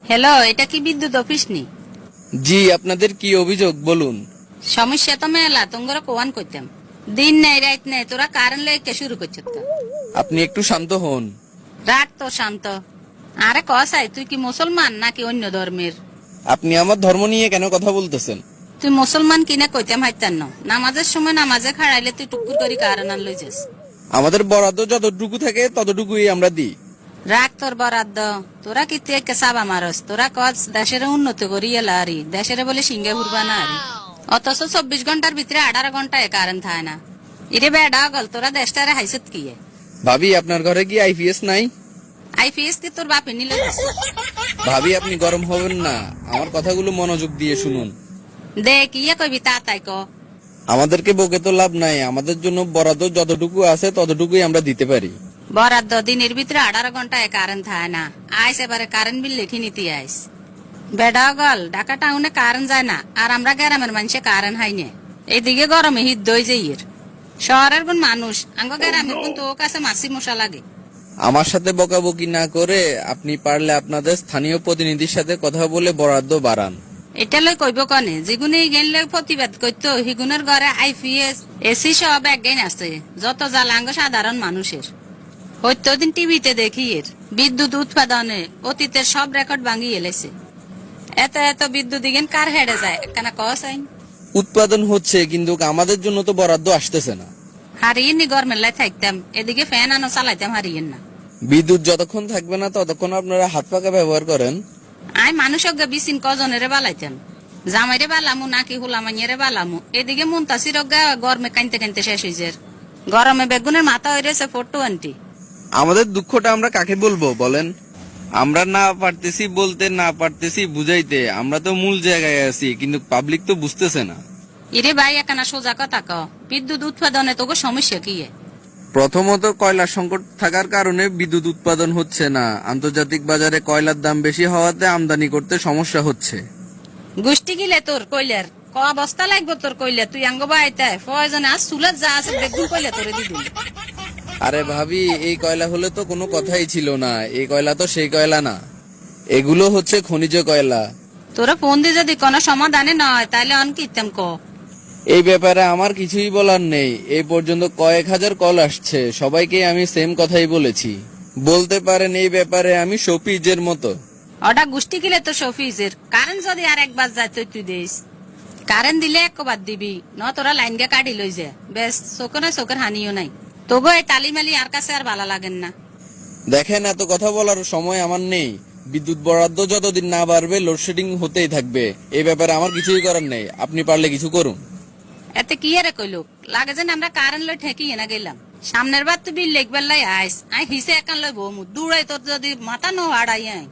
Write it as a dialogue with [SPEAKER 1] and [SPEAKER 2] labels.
[SPEAKER 1] Hello, এটা কি বিদ্যুৎ অফিস নি?
[SPEAKER 2] জি, আপনাদের কি অভিযোগ বলুন।
[SPEAKER 1] সমস্যা তো মেলা, তোমরা কোয়ান করতাম। দিন নেই রাত নেই, তোরা কারণ লেগে শুরু করছ তো।
[SPEAKER 2] আপনি একটু শান্ত হন।
[SPEAKER 1] রাখ তো শান্ত। আরে কসাই, তুই কি মুসলমান নাকি অন্য ধর্মের?
[SPEAKER 2] আপনি আমার ধর্ম নিয়ে কেন কথা বলতেছেন?
[SPEAKER 1] তুই মুসলমান কিনা কইতাম হাইতান না। নামাজের সময় নামাজে খাড়াইলে তুই টুকুর করি কারণ আন লই যাস।
[SPEAKER 2] আমাদের বরাদ্দ যতটুকু থাকে ততটুকুই আমরা দিই।
[SPEAKER 1] রাখ তোর বরাদ্দ। তোরা কি তুই একটা সাবা মারস? তোরা কজ দেশের উন্নতি করি এলা আরি, দেশের বলে সিঙ্গে ঘুরবা না আরি। অথচ 24 ঘন্টার ভিতরে 18 ঘন্টায় কারেন্ট থাকে না। ইরে বেডা গল, তোরা দেশটারে হাইসত কি?
[SPEAKER 2] ভাবি, আপনার ঘরে কি আইপিএস নাই?
[SPEAKER 1] আইপিএস কি তোর বাপে নিলে?
[SPEAKER 2] ভাবি, আপনি গরম হবেন না, আমার কথাগুলো মনোযোগ দিয়ে শুনুন।
[SPEAKER 1] দেখ ইয়ে কইবি তা তাই ক।
[SPEAKER 2] আমাদেরকে বকে তো লাভ নাই, আমাদের জন্য বরাদ্দ যতটুকু আছে ততটুকুই আমরা দিতে পারি।
[SPEAKER 1] বরাদ্দ দিনের ভিতরে 18 ঘন্টায় কারেন্ট থাকে না। আইস এবারে কারেন্ট বিল লিখে নিতে আইস। বেডা গল, ঢাকা টাউনে কারেন্ট যায় না, আর আমরা গ্রামের মানুষে কারেন্ট হাই নে। এইদিকে গরমে হিট দই যাইয়ের। শহরের কোন মানুষ আঙ্গ গ্রামের কোন তো কাছে মাসি মশা লাগে।
[SPEAKER 2] আমার সাথে বকাবকি না করে আপনি পারলে আপনাদের স্থানীয় প্রতিনিধির সাথে কথা বলে বরাদ্দ বাড়ান।
[SPEAKER 1] এটা লই কইব কনে, যেগুনে গেলে প্রতিবাদ করতো হিগুনের ঘরে আইপিএস এসি সব একগাইন আছে। যত জ্বালাঙ্গ সাধারণ মানুষের। প্রত্যেকদিন টিভিতে দেখি এর বিদ্যুৎ উৎপাদনে অতীতের সব রেকর্ড ভাঙি এলেছে। এত এত বিদ্যুৎ দিগেন কার হেডে যায় একখানা কস আইন।
[SPEAKER 2] উৎপাদন হচ্ছে, কিন্তু আমাদের জন্য তো বরাদ্দ আসতেছে না।
[SPEAKER 1] হারিয়ে নি গরমের লাই থাকতাম, এদিকে ফ্যান আনো চালাইতাম হারিয়েন না।
[SPEAKER 2] বিদ্যুৎ যতক্ষণ থাকবে না ততক্ষণ আপনারা হাত পাকা ব্যবহার করেন।
[SPEAKER 1] আই মানুষ বিচিন কজনেরে বালাইতাম। জামাইরে বালামু নাকি হুলামাইয়েরে বালামু, এদিকে মুন্তাসির গরমে কানতে কানতে শেষ হয়েছে। গরমে বেগুনের মাথা হইরেছে 420।
[SPEAKER 2] আমাদের দুঃখটা আমরা কাকে বলবো বলেন? আমরা না পারতেছি বলতে, না পারতেছি বুঝাইতে। আমরা তো মূল জায়গায় আছি, কিন্তু পাবলিক তো বুঝতেছে না।
[SPEAKER 1] ইরে ভাই একখানা সোজা কথা ক, বিদ্যুৎ উৎপাদনে তোকে সমস্যা কি?
[SPEAKER 2] প্রথমত কয়লার সংকট থাকার কারণে বিদ্যুৎ উৎপাদন হচ্ছে না। আন্তর্জাতিক বাজারে কয়লার দাম বেশি হওয়াতে আমদানি করতে সমস্যা হচ্ছে।
[SPEAKER 1] গোষ্ঠী গিলে তোর কইলার ক অবস্থা লাগবে তোর কইলে, তুই আঙ্গ বাইতে প্রয়োজনে আজ চুলার যা আছে বেগুন কইলে তোরে দিবি।
[SPEAKER 2] আরে ভাবি, এই কয়লা হলে তো কোনো কথাই ছিল না। এই কয়লা তো সেই কয়লা না, এগুলো হচ্ছে খনিজ কয়লা।
[SPEAKER 1] তোরা ফোন দিয়ে যদি কোনো সমাধানে নয় তাইলে অন কিতাম ক।
[SPEAKER 2] এই ব্যাপারে আমার কিছুই বলার নেই। এই পর্যন্ত কয়েক হাজার কল আসছে, সবাইকে আমি সেম কথাই বলেছি। বলতে পারেন এই ব্যাপারে আমি শফিজের মতো।
[SPEAKER 1] ওটা গোষ্ঠী গিলে তো শফিজের কারেন্ট যদি আর একবার যায় তুই দিস। কারেন্ট দিলে একবার দিবি, ন তোরা লাইন গে কাটি লই যা বেশ। চোখের হানিও নাই। তবু এই তালিমালি আর কাছে আর ভালো লাগেন না।
[SPEAKER 2] দেখেন, এত কথা বলার সময় আমার নেই। বিদ্যুৎ বরাদ্দ যতদিন না বাড়বে লোডশেডিং হতেই থাকবে। এই ব্যাপারে আমার কিছুই করার নেই, আপনি পারলে কিছু করুন।
[SPEAKER 1] এতে কি আরে কইলো লাগে যেন আমরা কারেন্ট লই ঠেকিয়ে না গেলাম। সামনের বার তুই বিল লেখবার লাই আইস, আই হিসে একান লই বমু দূরে তোর যদি মাথা নো হাড়াই আই।